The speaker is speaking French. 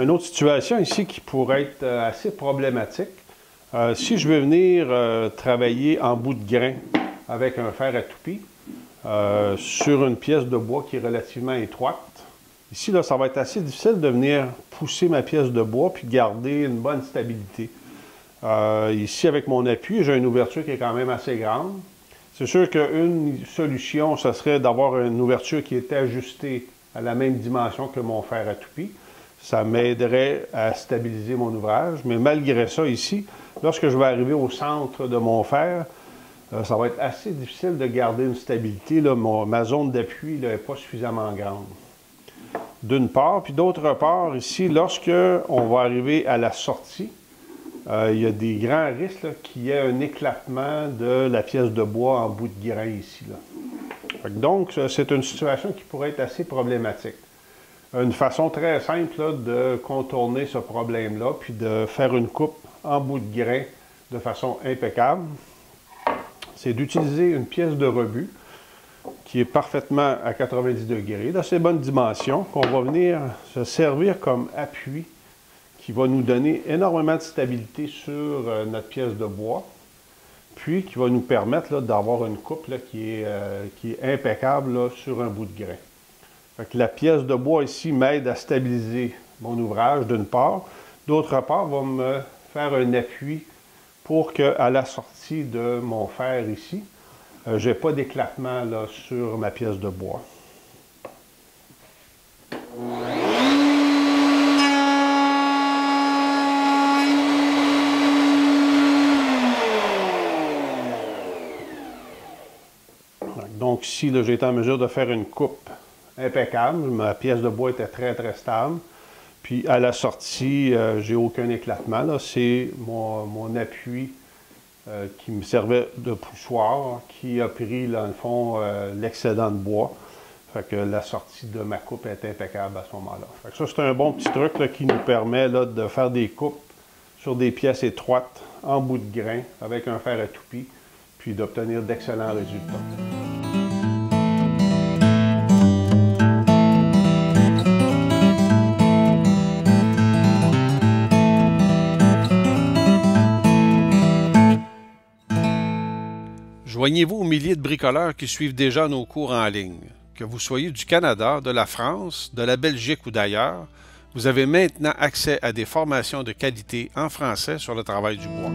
Une autre situation ici qui pourrait être assez problématique. Si je veux venir travailler en bout de grain avec un fer à toupie sur une pièce de bois qui est relativement étroite, ici, là, ça va être assez difficile de venir pousser ma pièce de bois puis garder une bonne stabilité. Ici, avec mon appui, j'ai une ouverture qui est quand même assez grande. C'est sûr qu'une solution, ce serait d'avoir une ouverture qui est ajustée à la même dimension que mon fer à toupie. Ça m'aiderait à stabiliser mon ouvrage. Mais malgré ça, ici, lorsque je vais arriver au centre de mon fer, ça va être assez difficile de garder une stabilité. Là, ma zone d'appui n'est pas suffisamment grande. D'une part, puis d'autre part, ici, lorsque on va arriver à la sortie, il y a des grands risques qu'il y ait un éclatement de la pièce de bois en bout de grain ici. Là. Donc, c'est une situation qui pourrait être assez problématique. Une façon très simple là, de contourner ce problème-là, puis de faire une coupe en bout de grain de façon impeccable, c'est d'utiliser une pièce de rebut qui est parfaitement à 90 degrés, d'assez bonne dimension, qu'on va venir se servir comme appui, qui va nous donner énormément de stabilité sur notre pièce de bois, puis qui va nous permettre d'avoir une coupe là, qui est impeccable là, sur un bout de grain. Fait que la pièce de bois ici m'aide à stabiliser mon ouvrage d'une part. D'autre part, va me faire un appui pour qu'à la sortie de mon fer ici, je n'ai pas d'éclatement sur ma pièce de bois. Donc ici, j'ai été en mesure de faire une coupe impeccable. Ma pièce de bois était très, très stable. Puis à la sortie, j'ai aucun éclatement. C'est mon appui qui me servait de poussoir qui a pris, dans le fond, l'excédent de bois. Fait que la sortie de ma coupe est impeccable à ce moment-là. Fait que ça, c'est un bon petit truc là, qui nous permet de faire des coupes sur des pièces étroites en bout de grain avec un fer à toupie, puis d'obtenir d'excellents résultats. Joignez-vous aux milliers de bricoleurs qui suivent déjà nos cours en ligne. Que vous soyez du Canada, de la France, de la Belgique ou d'ailleurs, vous avez maintenant accès à des formations de qualité en français sur le travail du bois.